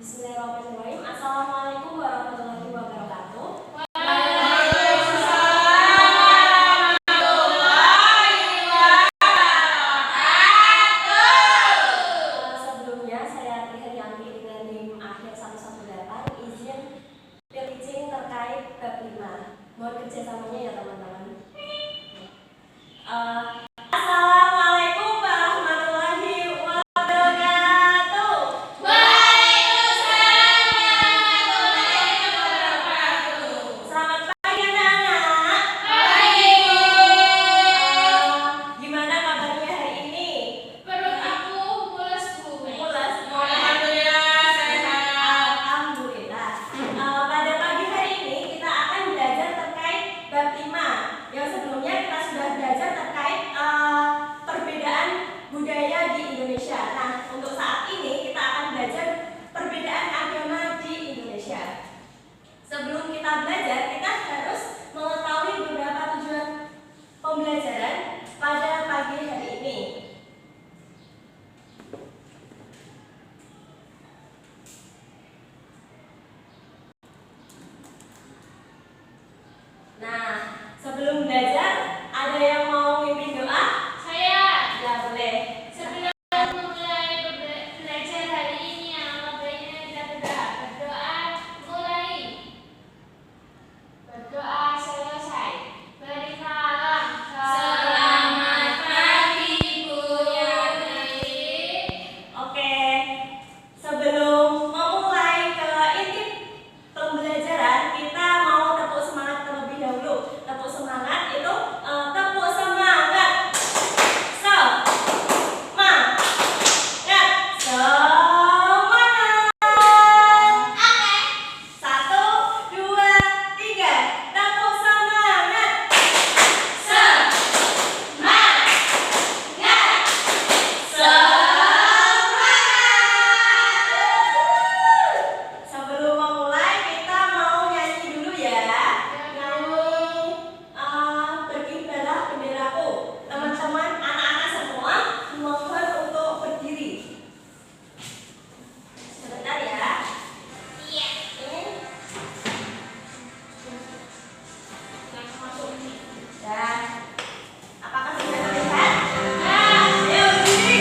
Bismillahirrahmanirrahim. Assalamualaikum warahmatullahi wabarakatuh. Sebelumnya saya Triharyanti dengan NIM akhir 118 izin pitching terkait bab 5. Mohon kerjasamanya ya teman-teman. Assalamualaikum warahmatullahi wabarakatuh. Selamat pagi anak-anak. Pagi, Bu. Gimana kabarnya hari ini? Perut aku mules, Bu. Mules? Alhamdulillah sehat. Alhamdulillah. Pada pagi hari ini kita akan belajar terkait bab 5. Yang sebelumnya kita sudah belajar terkait perbedaan budaya di Indonesia. Nah, untuk saat ini kita akan belajar perbedaan agama di Indonesia. Sebelum kita belajar, kita harus mengetahui beberapa tujuan pembelajaran pada pagi hari ini. Nah, sebelum belajar, ada yang mau mimpin doa? Saya Ya, boleh. sebelum memulai belajar hari ini, alangkah baiknya kita berdoa. Mulai berdoa selesai. Berikanlah selamat pagi, Bu. Ya, baik. Oke, sebelum memulai ke inti pembelajaran, kita mau tepuk semangat terlebih dahulu. Tepuk semangat itu tepuk semangat. Semangat. Semangat. Oke. 1, 2, 3. Tepuk semangat. Sebelum memulai, kita mau nyanyi dulu ya. Nyanyi Berkibarlah benderaku. Teman-teman, anak-anak semua mohon untuk berdiri. Sebentar ya. Iya. Ini Masuk ini. dan apakah sudah terlihat? Ayo berdiri.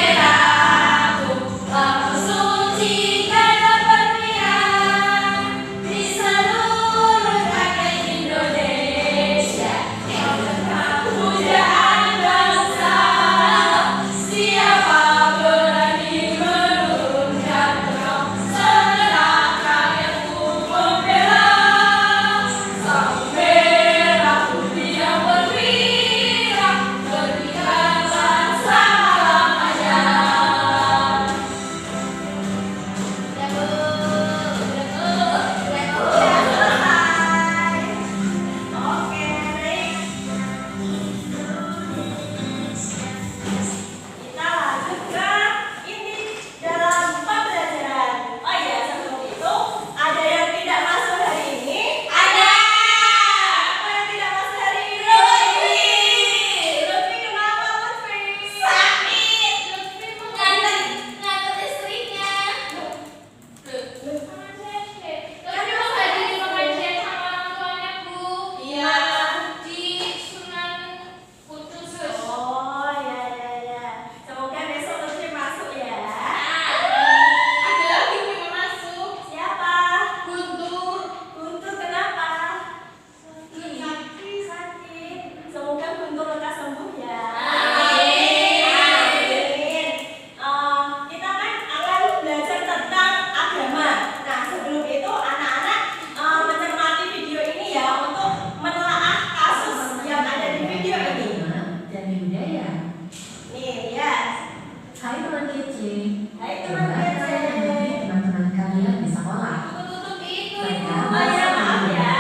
Benderaku langsung jika berkibar di seluruh rakyat Indonesia. Pujaan bangsa, siapa berani menurunkan engkau? Segenap rakyatku membela sang merah putih yang berwibawa, berikanlah selamanya. Oke, baik. Kita lanjut ke inti dalam pembelajaran. Oh iya, sebelum itu ada yang tidak masuk hari ini? Ada. Apa yang tidak masuk hari ini? Lutfi kenapa Lutfi? Sakit. Lutfi nganter istrinya. Tapi mau hadiri pengajian sama orang tuanya, Bu. Iya. Di Sunan Kudus. Oh ya. Semoga besok Lutfi masuk ya. Ada lagi yang mau masuk. Siapa? Guntur. Guntur kenapa? Sakit. Sakit. Semoga Guntur lekas sembuh ya. Amin. Amin. Kita kan akan belajar tentang agama. Nah, sebelum itu anak-anak mencermati video ini ya untuk menelaah kasus yang ada di video ini. Dan budaya. Nih, lihat. Hai teman kece. Hai teman Coba kece. saya menghubungi teman-teman kalian di sekolah. Tutup itu. Mereka Oh ya, maaf ya.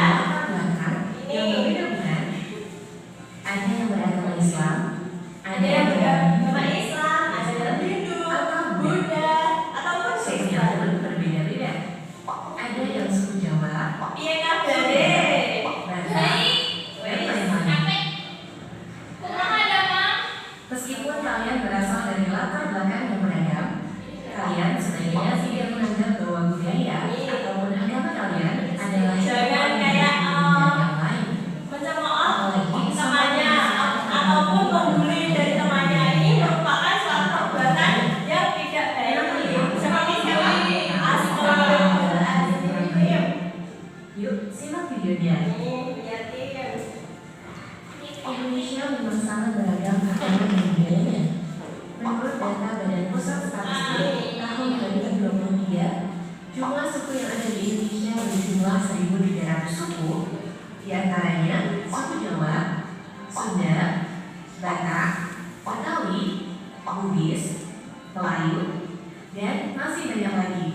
belakang Ini. yang berbeda-beda. Ada yang beragama Islam, Ada yang beragama Islam, ada yang Hindu, atau Buddha, data Badan Pusat Statistik tahun 2023, jumlah suku yang ada di Indonesia berjumlah 1.300 suku, diantaranya suku Jawa, Sunda, Batak, Betawi, Bugis, Melayu, dan masih banyak lagi.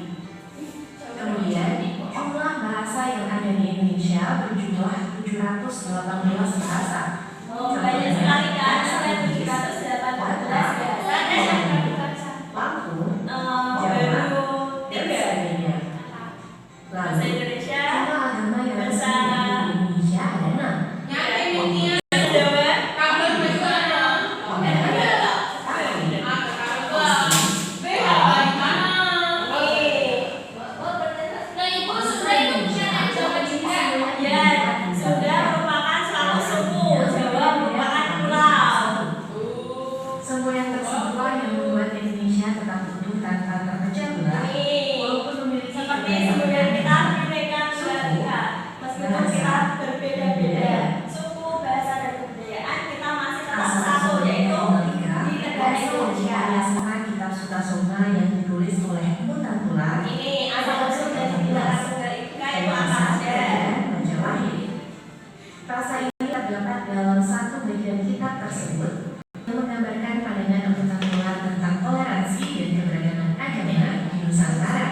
Kemudian, jumlah bahasa yang ada di Indonesia berjumlah 718 bahasa. Banyak sekali kan, sampai 718 bahasa. Lampung, Baru dan 3 sebagainya. bahasa Lalu, Indonesia, jumlah agama yang bahasa resmi di Indonesia ada 6. Jawa, sudah merupakan suatu suku. Jawa merupakan pulau. Semua yang tersedia yang membuat Indonesia tetap utuh tanpa terpecah belah, walaupun memiliki Seperti sebelum kita Bhinneka Tunggal Ika, meskipun kita berbeda-beda suku, bahasa, dan kebudayaan, kita masih tetap satu, yaitu di negara Indonesia. sama kitab Sutasoma yang ditulis oleh Mutantular Ini asal usul dari Bhinneka Tunggal Ika itu apa saja? Majapahit. Frasa ini terdapat dalam satu bagian kitab tersebut yang menggambarkan pandangan Mutantular tentang toleransi dan keberagaman agama di Nusantara.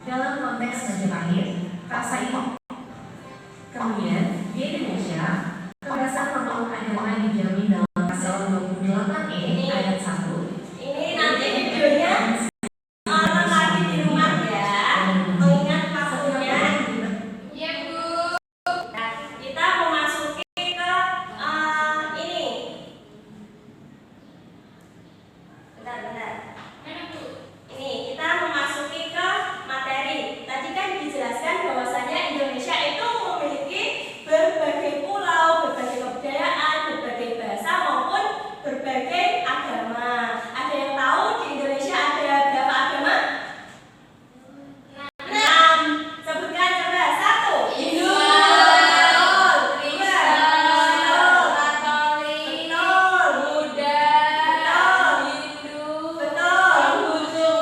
Dalam konteks Majapahit, frasa ini kemudian di Indonesia, kebebasan memeluk agama dijamin dalam pasal 28E ayat 1. Ini nanti videonya nonton lagi di rumah ya, mengingat maksudnya. Iya, Bu. Nah, kita memasuki ke ini. Bentar. Mana, Bu? Ini kita memasuki ke materi. Tadi kan dijelaskan bahwasanya Indonesia itu memiliki berbagai pulau, berbagai kebudayaan, berbagai bahasa maupun berbagai agama. Ada yang tahu di Indonesia ada berapa agama? 6. Sebutkan coba. 1. Hindu, Betul. Kristen, Betul. Katolik, Betul. Buddha, Betul. Hindu, Betul. Konghucu.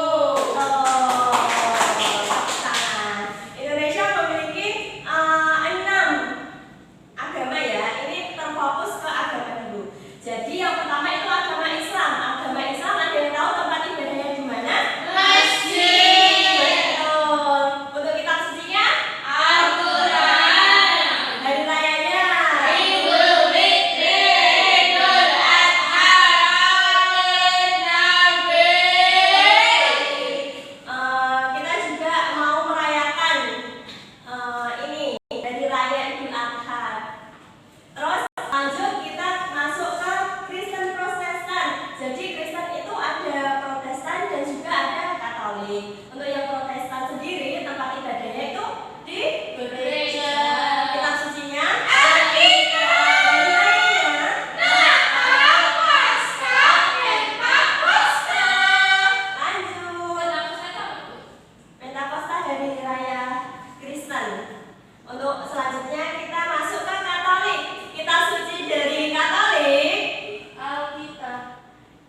Indonesia memiliki 6 agama ya. Ini terfokus ke agama dulu. Jadi yang pertama itu agama Islam. Agama Islam ada yang tahu tempat ibadahnya di mana? Masjid, Betul. Untuk kitab sucinya? Al-Quran, Hari rayanya? Idul Fitri, Idul Adha, Maulid Nabi. Kita juga mau merayakan ini hari raya Idul Adha. Terus lanjut kita masuk ke Kristen Protestan. Jadi Kristen itu ada Protestan dan juga ada Katolik. Untuk yang Protestan sendiri tempat ibadahnya itu di Gereja. kitab sucinya. Alkitab, Hari rayanya? Natal, Paskah, Pentakosta. Lanjut. Pentakosta itu apa, Bu? Pentakosta hari raya Kristen. Untuk selanjutnya kita masuk ke Katolik. Kitab suci dari Katolik, Alkitab.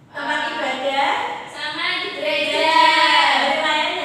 tempat ibadah Sama di gereja. hari rayanya.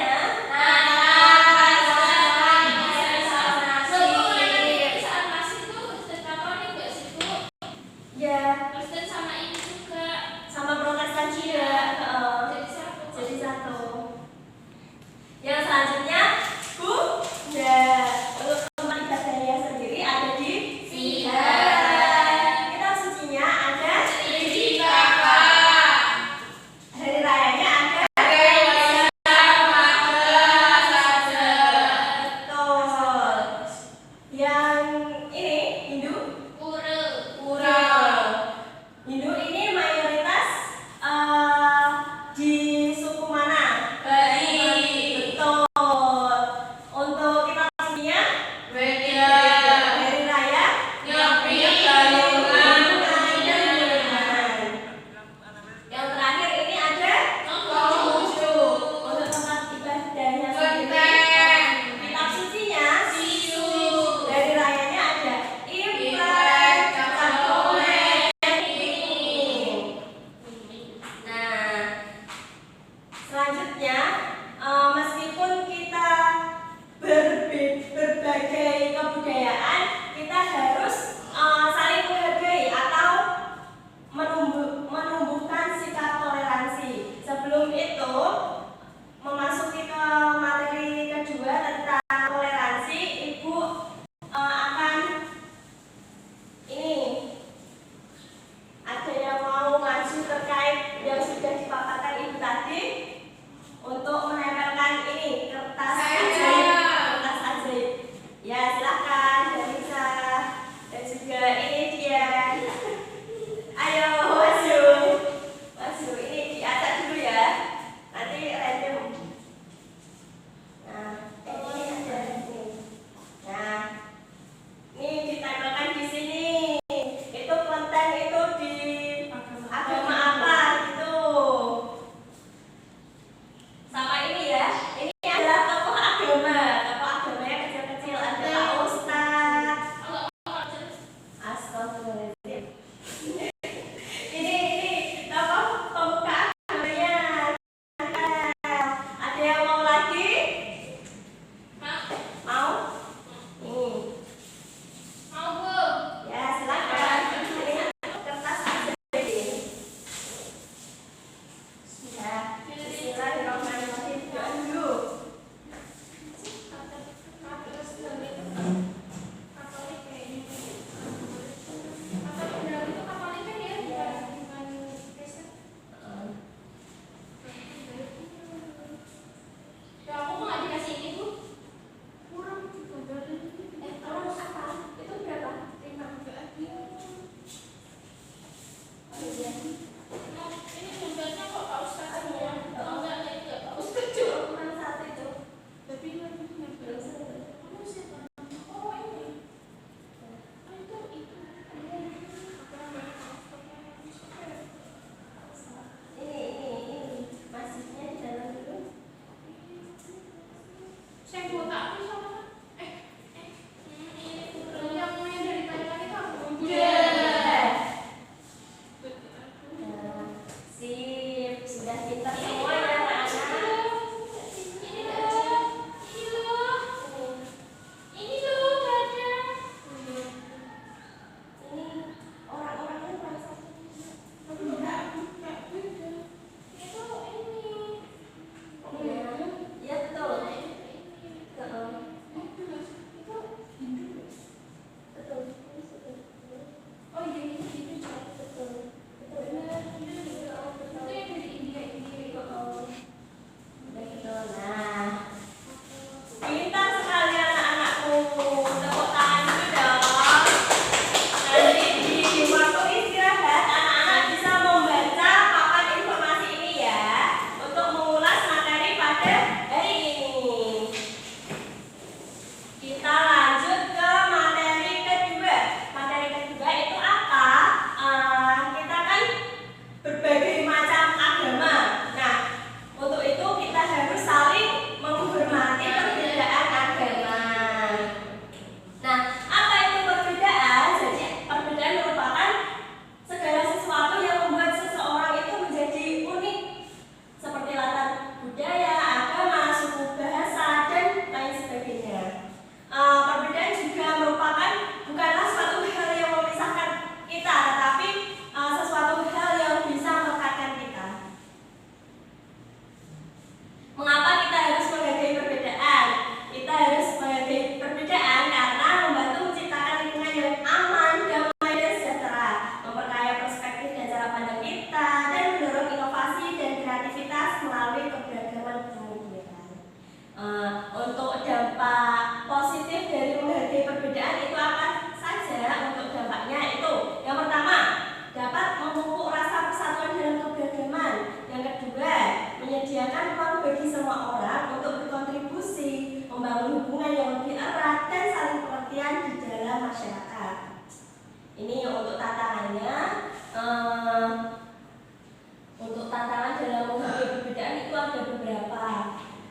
Untuk tantangan dalam menghargai perbedaan itu ada beberapa.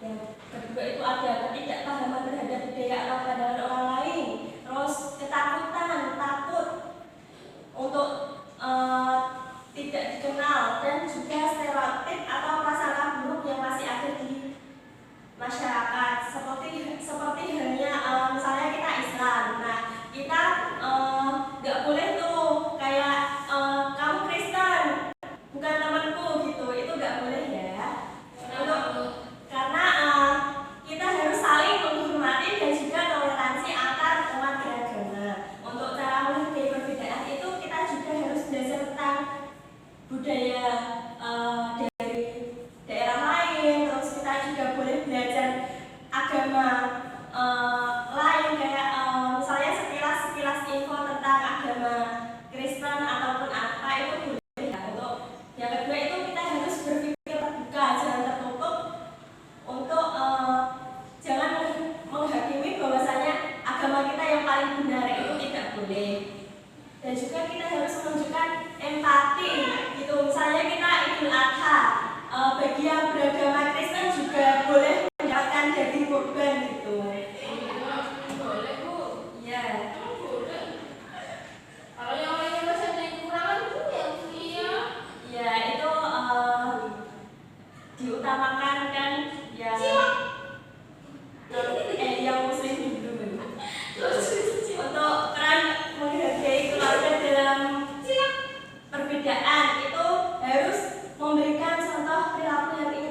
Yang kedua itu ada ketidakpahaman terhadap budaya atau pandangan orang lain, terus ketakutan, takut untuk tidak dikenal, dan juga stereotip atau prasangka buruk yang masih ada di masyarakat. Seperti halnya misalnya kita Islam, nah kita nggak boleh tuh kayak kamu Kristen bukan temanku gitu, itu nggak boleh ya. Karena kita harus saling menghormati dan juga toleransi antar umat beragama. Untuk cara menghargai perbedaan itu kita juga harus belajar tentang budaya dari daerah lain, terus kita juga boleh belajar agama lain, kayak misalnya sekilas info tentang agama Kristen ataupun apa, itu boleh ya. Untuk yang kedua itu kita harus berpikir terbuka, jangan tertutup, untuk jangan menghakimi bahwasanya agama kita yang paling benar, itu tidak boleh. Dan juga kita harus menunjukkan empati gitu. Misalnya kita Idul Adha, bagi yang beragama Kristen juga boleh mendapatkan daging kurban gitu. Boleh Bu. Iya. Boleh. Kalau yang lainnya masih ada yang kekurangan itu yang iya. Ya itu diutamakan kan yang yang muslim dulu. Untuk peran menghargai keluarga dalam perbedaan itu harus memberikan contoh perilaku yang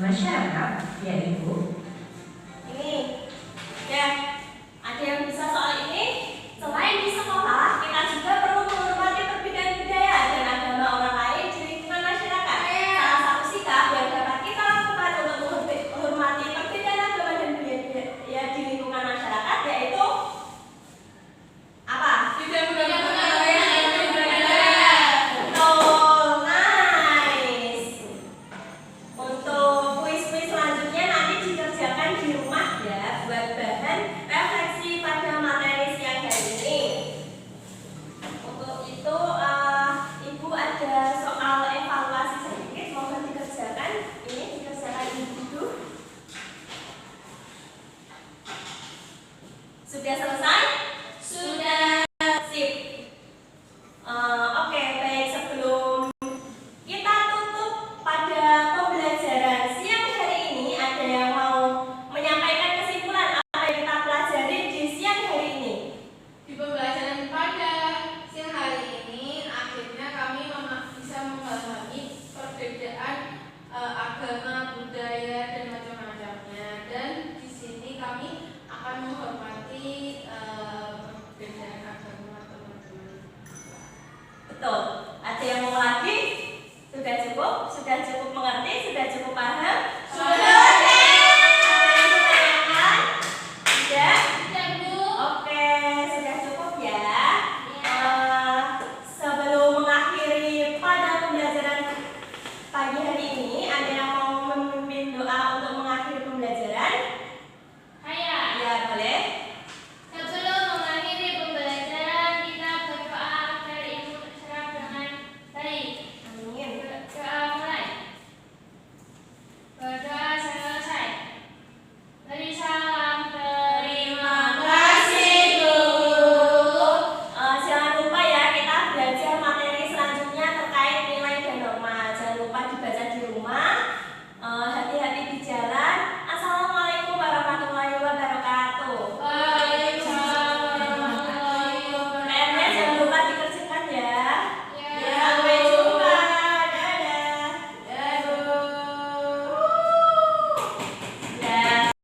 masyarakat, yaitu